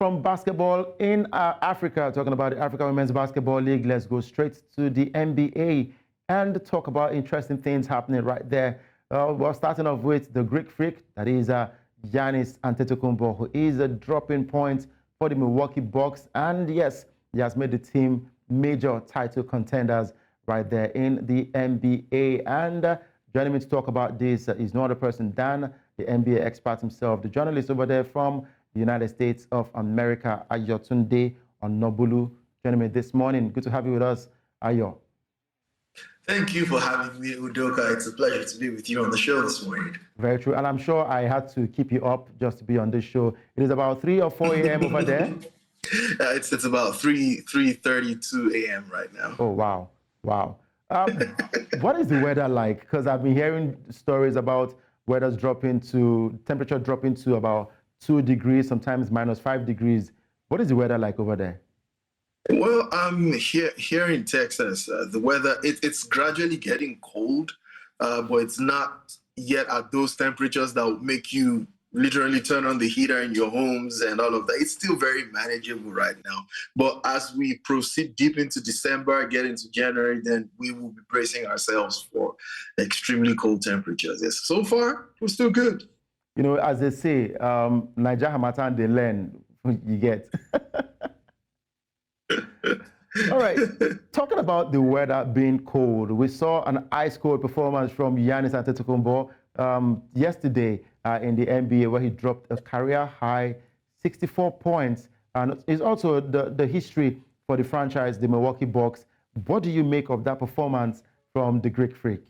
from basketball in Africa, talking about the Africa Women's Basketball League, let's go straight to the NBA and talk about interesting things happening right there. We're starting off with the Greek freak, that is Giannis Antetokounmpo, who is dropping points for the Milwaukee Bucks. And yes, he has made the team major title contenders right there in the NBA. And joining me to talk about this is no other person than the NBA expert himself, the journalist over there from the United States of America, Ayotunde Onabolu, joining me this morning. Good to have you with us, Ayo. Thank you for having me, Udoka. It's a pleasure to be with you on the show this morning. Very true. And I'm sure I had to keep you up just to be on this show. It is about 3 or 4 a.m. over there. It's about 3:32 a.m. right now. Oh, wow. Wow. What is the weather like? Because I've been hearing stories about temperature dropping to about 2 degrees, sometimes -5 degrees. What is the weather like over there? Well, here in Texas, the weather, it's gradually getting cold, but it's not yet at those temperatures that would make you literally turn on the heater in your homes and all of that. It's still very manageable right now. But as we proceed deep into December, get into January, then we will be bracing ourselves for extremely cold temperatures. Yes, so far, we're still good. You know, as they say, Niger Hamatan, they learn, you get. All right, talking about the weather being cold, we saw an ice-cold performance from Giannis Antetokounmpo yesterday in the NBA, where he dropped a career-high 64 points. And it's also the history for the franchise, the Milwaukee Bucks. What do you make of that performance from the Greek freak?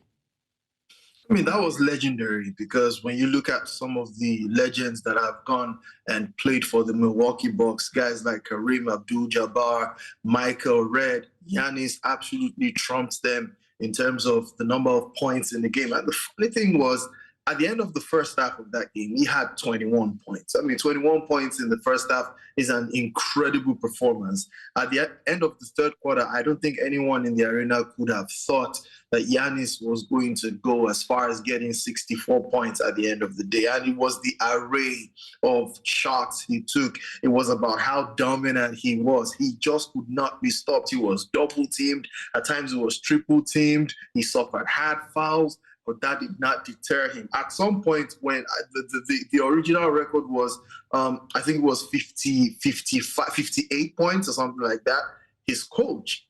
I mean, that was legendary because when you look at some of the legends that have gone and played for the Milwaukee Bucks, guys like Kareem Abdul-Jabbar, Michael Redd, Giannis absolutely trumps them in terms of the number of points in the game. And the funny thing was, at the end of the first half of that game, he had 21 points. I mean, 21 points in the first half is an incredible performance. At the end of the third quarter, I don't think anyone in the arena could have thought that Giannis was going to go as far as getting 64 points at the end of the day. And it was the array of shots he took. It was about how dominant he was. He just could not be stopped. He was double-teamed. At times, he was triple-teamed. He suffered hard fouls, but that did not deter him. At some point, when the original record was, I think it was 58 points or something like that, his coach,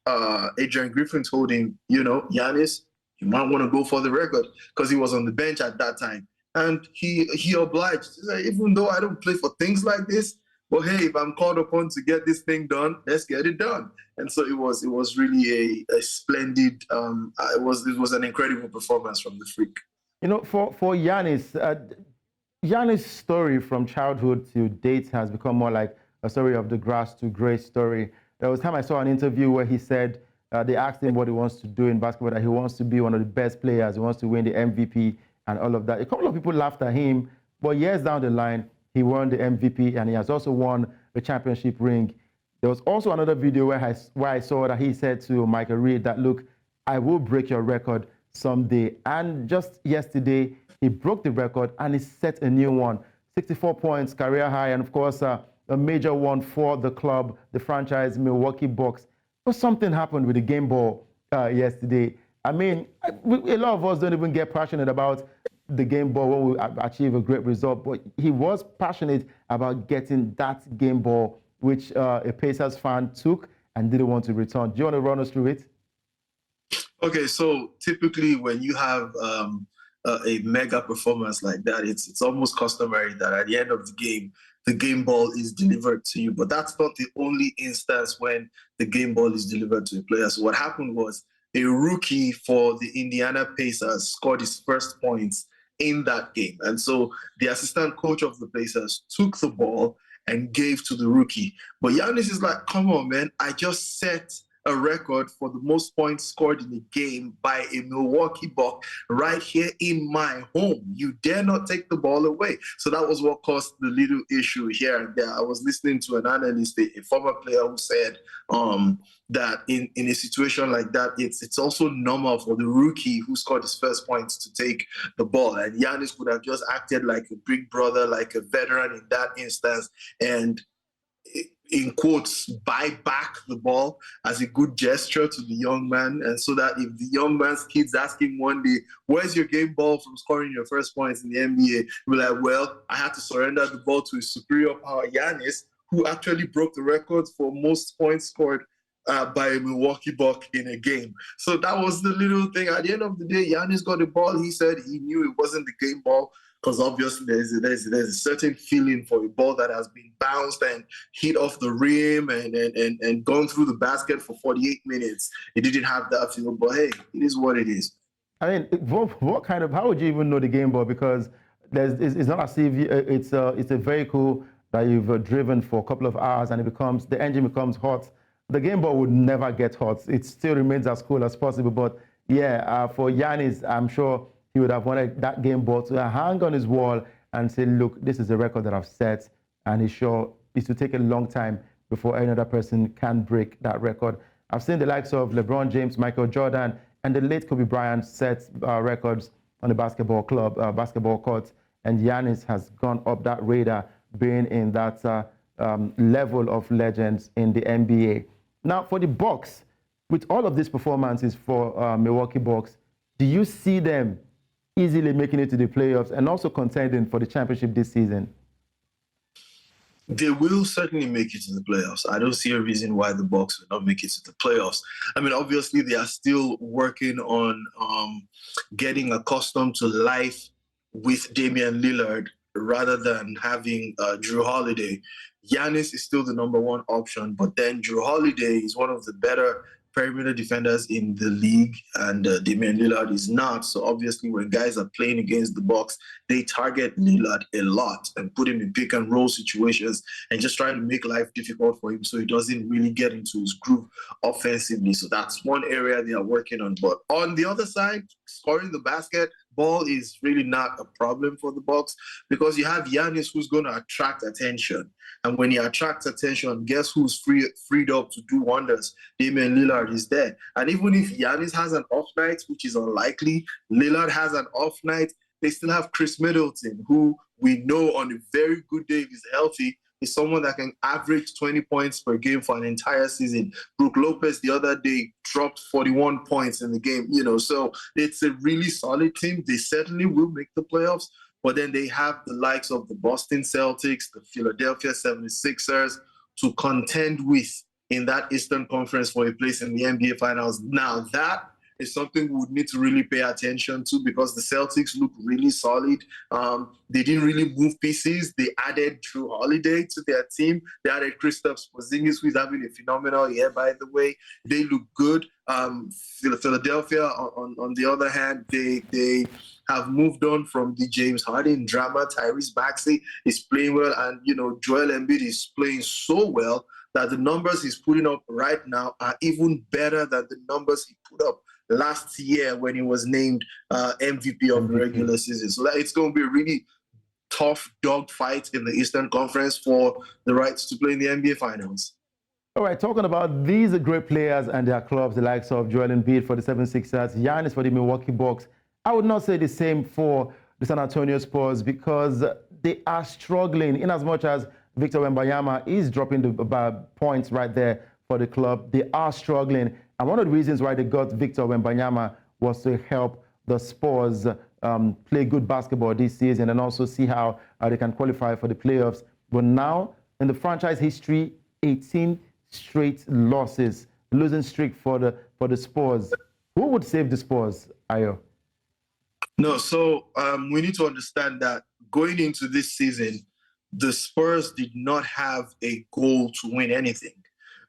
Adrian Griffin, told him, you know, Giannis, you might want to go for the record, because he was on the bench at that time. And he obliged. He said, even though I don't play for things like this, well, hey, if I'm called upon to get this thing done, let's get it done. And so it was really a splendid, it was an incredible performance from the freak. You know, for Giannis, Giannis' story from childhood to date has become more like a story of the grass to grace story. There was a time I saw an interview where he said, they asked him what he wants to do in basketball, that he wants to be one of the best players, he wants to win the MVP and all of that. A couple of people laughed at him, but years down the line, he won the MVP and he has also won the championship ring. There was also another video where I saw that he said to Michael Reed that, look, I will break your record someday. And just yesterday, he broke the record and he set a new one. 64 points, career high, and of course, a major one for the club, the franchise, Milwaukee Bucks. But something happened with the game ball yesterday. I mean, a lot of us don't even get passionate about the game ball when we achieve a great result, but he was passionate about getting that game ball, which a Pacers fan took and didn't want to return. Do you want to run us through it? Okay, so typically when you have a mega performance like that, it's almost customary that at the end of the game ball is delivered to you. But that's not the only instance when the game ball is delivered to a player. So what happened was a rookie for the Indiana Pacers scored his first points in that game. And so the assistant coach of the Pacers took the ball and gave to the rookie. But Giannis is like, come on, man, I just set a record for the most points scored in a game by a Milwaukee Buck right here in my home. You dare not take the ball away. So that was what caused the little issue here and there. I was listening to an analyst, a former player, who said that in a situation like that, it's also normal for the rookie who scored his first points to take the ball. And Giannis could have just acted like a big brother, like a veteran in that instance, and in quotes, buy back the ball as a good gesture to the young man. And so that if the young man's kids ask him one day, where's your game ball from scoring your first points in the NBA? He'll be like, well, I had to surrender the ball to his superior power, Giannis, who actually broke the record for most points scored by a Milwaukee Buck in a game. So that was the little thing. At the end of the day, Giannis got the ball. He said he knew it wasn't the game ball, because obviously there's a certain feeling for a ball that has been bounced and hit off the rim and gone through the basket for 48 minutes. It didn't have that feel, but hey, it is what it is. I mean, what kind of, how would you even know the game ball? Because it's not as if it's a vehicle that you've driven for a couple of hours and the engine becomes hot. The game ball would never get hot. It still remains as cool as possible. But yeah, for Giannis, I'm sure he would have wanted that game ball to hang on his wall and say, look, this is a record that I've set, and he's sure it will take a long time before any other person can break that record. I've seen the likes of LeBron James, Michael Jordan, and the late Kobe Bryant set records on the basketball court, and Giannis has gone up that radar, being in that level of legends in the NBA. Now, for the Bucks, with all of these performances for Milwaukee Bucks, do you see them easily making it to the playoffs and also contending for the championship this season? They will certainly make it to the playoffs. I don't see a reason why the Bucks will not make it to the playoffs. I mean, obviously, they are still working on getting accustomed to life with Damian Lillard rather than having Drew Holiday. Giannis is still the number one option, but then Drew Holiday is one of the better perimeter defenders in the league, and Damian Lillard is not. So obviously, when guys are playing against the Bucks, they target Lillard a lot and put him in pick and roll situations and just try to make life difficult for him so he doesn't really get into his groove offensively. So that's one area they are working on. But on the other side, scoring the basketball is really not a problem for the Bucks, because you have Giannis, who's going to attract attention. And when he attracts attention, guess who's freed up to do wonders? Damian Lillard is there. And even if Giannis has an off night, which is unlikely, Lillard has an off night, they still have Chris Middleton, who we know on a very good day, if he's healthy, is someone that can average 20 points per game for an entire season. Brook Lopez the other day dropped 41 points in the game, so it's a really solid team. They certainly will make the playoffs. But then they have the likes of the Boston Celtics, the Philadelphia 76ers to contend with in that Eastern Conference for a place in the NBA Finals. Now, that is something we would need to really pay attention to, because the Celtics look really solid. They didn't really move pieces. They added Drew Holiday to their team. They added Kristaps Porzingis, who's having a phenomenal year, by the way. They look good. Philadelphia, on the other hand, they have moved on from the James Harden drama. Tyrese Maxey is playing well, and Joel Embiid is playing so well that the numbers he's putting up right now are even better than the numbers he put up last year when he was named MVP of the regular season. So it's going to be a really tough dogfight in the Eastern Conference for the rights to play in the NBA Finals. All right, talking about these great players and their clubs, the likes of Joel Embiid for the 76ers, Giannis for the Milwaukee Bucks, I would not say the same for the San Antonio Spurs, because they are struggling in as much as Victor Wembanyama is dropping the points right there for the club. They are struggling. And one of the reasons why they got Victor Wembanyama was to help the Spurs play good basketball this season and also see how they can qualify for the playoffs. But now, in the franchise history, 18 straight losses, losing streak for the Spurs. Who would save the Spurs, Ayo? No, so we need to understand that going into this season, the Spurs did not have a goal to win anything.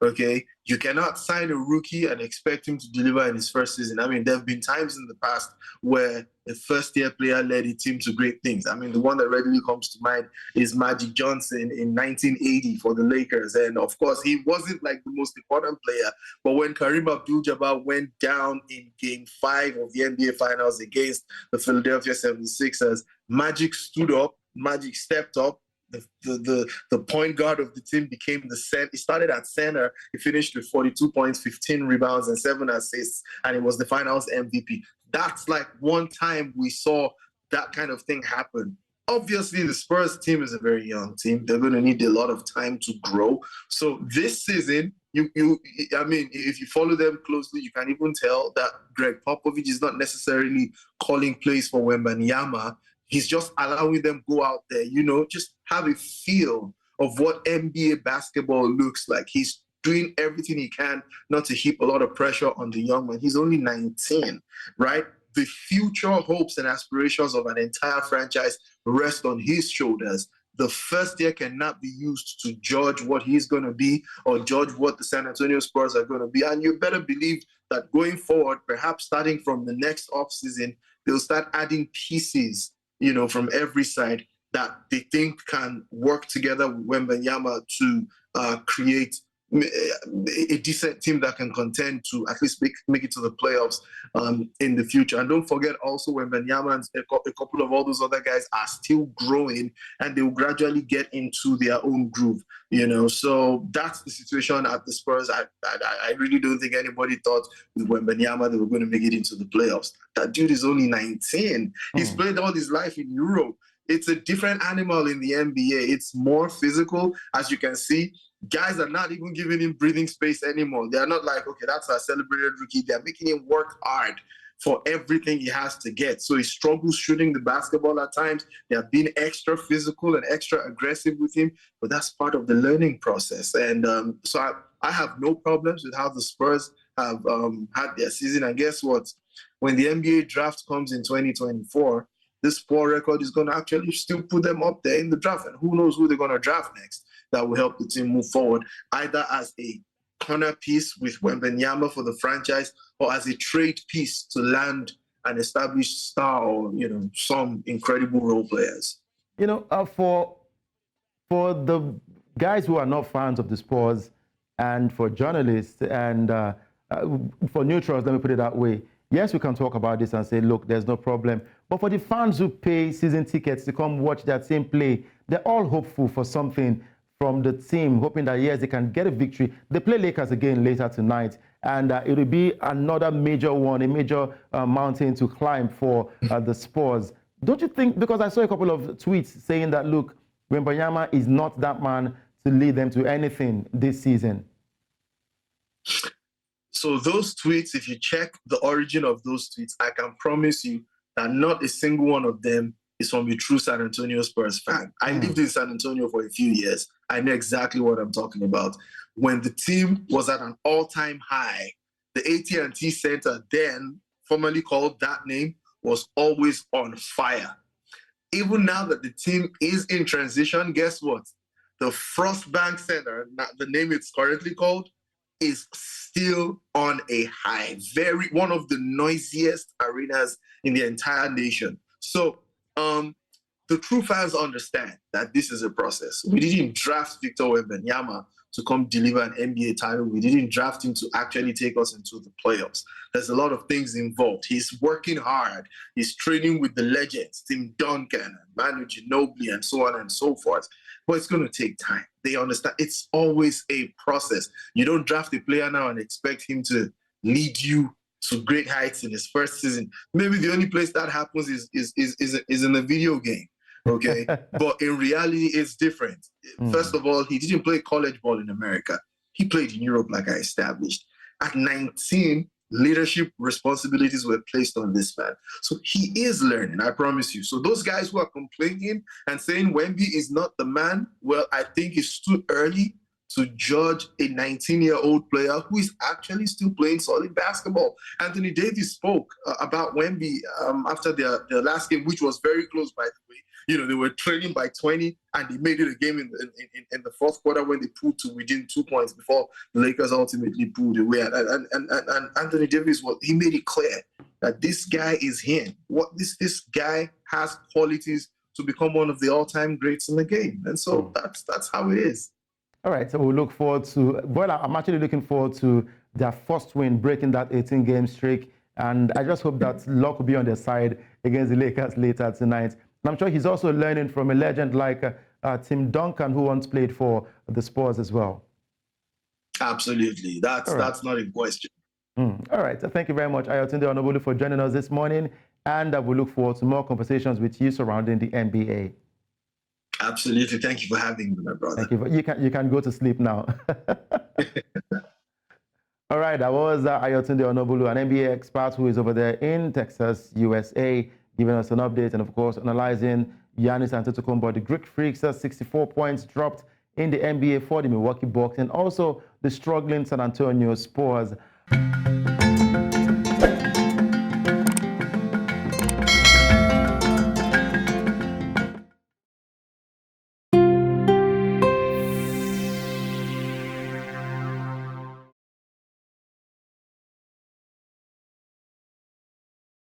Okay, you cannot sign a rookie and expect him to deliver in his first season. I mean, there have been times in the past where a first-year player led a team to great things. I mean, the one that readily comes to mind is Magic Johnson in 1980 for the Lakers. And of course, he wasn't like the most important player. But when Kareem Abdul-Jabbar went down in Game 5 of the NBA Finals against the Philadelphia 76ers, Magic stood up, Magic stepped up. The point guard of the team became the center. He started at center. He finished with 42 points, 15 rebounds, and 7 assists, and he was the Finals MVP. That's like one time we saw that kind of thing happen. obviously the Spurs team is a very young team. They're going to need a lot of time to grow. So this season, I mean, if you follow them closely, you can even tell that Greg Popovich is not necessarily calling plays for Wembanyama. He's just allowing them go out there, just have a feel of what NBA basketball looks like. He's doing everything he can not to heap a lot of pressure on the young man. He's only 19, right? The future hopes and aspirations of an entire franchise rest on his shoulders. The first year cannot be used to judge what he's going to be or judge what the San Antonio Spurs are going to be. And you better believe that going forward, perhaps starting from the next offseason, they'll start adding pieces, from every side that they think can work together with Wembanyama to create a decent team that can contend to at least make it to the playoffs in the future. And don't forget also when Wembanyama and a couple of all those other guys are still growing and they will gradually get into their own groove, So that's the situation at the Spurs. I really don't think anybody thought with Wembanyama they were going to make it into the playoffs. That dude is only 19. He's played all his life in Europe. It's a different animal in the NBA. It's more physical, as you can see. Guys are not even giving him breathing space anymore. They're not like, okay, that's our celebrated rookie. They're making him work hard for everything he has to get. So he struggles shooting the basketball at times. They're being extra physical and extra aggressive with him, but that's part of the learning process. And so I have no problems with how the Spurs have had their season. And guess what? When the NBA draft comes in 2024, this poor record is going to actually still put them up there in the draft. And who knows who they're going to draft next that will help the team move forward, either as a corner piece with Wembanyama for the franchise or as a trade piece to land an established star or, some incredible role players. For the guys who are not fans of the Spurs and for journalists and for neutrals, let me put it that way, yes, we can talk about this and say, look, there's no problem. But for the fans who pay season tickets to come watch that same play, they're all hopeful for something from the team, hoping that, yes, they can get a victory. They play Lakers again later tonight, and it will be another major one, a major mountain to climb for the Spurs. Don't you think, because I saw a couple of tweets saying that, look, Wembanyama is not that man to lead them to anything this season? So those tweets, if you check the origin of those tweets, I can promise you that not a single one of them is from a true San Antonio Spurs fan. I lived in San Antonio for a few years. I know exactly what I'm talking about. When the team was at an all-time high, the AT&T Center, then formerly called that name, was always on fire. Even now that the team is in transition, guess what? The Frost Bank Center, the name it's currently called, is still on a high. One of the noisiest arenas in the entire nation. So the true fans understand that this is a process. We didn't draft Victor Wembanyama to come deliver an NBA title. We didn't draft him to actually take us into the playoffs. There's a lot of things involved. He's working hard. He's training with the legends, Tim Duncan, and Manu Ginobili, and so on and so forth. But it's going to take time. They understand it's always a process. You don't draft a player now and expect him to lead you to great heights in his first season. Maybe the only place that happens is in a video game. Okay, but in reality, it's different. First of all, he didn't play college ball in America. He played in Europe, like I established. At 19, leadership responsibilities were placed on this man. So he is learning, I promise you. So those guys who are complaining and saying Wemby is not the man, well, I think it's too early to judge a 19-year-old player who is actually still playing solid basketball. Anthony Davis spoke about Wemby after their last game, which was very close, by the way. They were trailing by 20, and they made it a game in the fourth quarter when they pulled to within 2 points before the Lakers ultimately pulled away. And Anthony Davis, he made it clear that this guy is him. This guy has qualities to become one of the all-time greats in the game. And so that's how it is. All right, so we'll look forward to, I'm actually looking forward to their first win, breaking that 18-game streak. And I just hope that luck will be on their side against the Lakers later tonight. And I'm sure he's also learning from a legend like Tim Duncan, who once played for the Spurs as well. Absolutely. That's not in question. All right. So thank you very much, Ayotunde Onabolu, for joining us this morning. and we look forward to more conversations with you surrounding the NBA. Absolutely. Thank you for having me, my brother. Thank you. You can go to sleep now. All right, that was Ayotunde Onabolu, an NBA expert who is over there in Texas, USA, giving us an update and, of course, analyzing Giannis Antetokounmpo, the Greek Freaks, 64 points dropped in the NBA for the Milwaukee Bucks, and also the struggling San Antonio Spurs.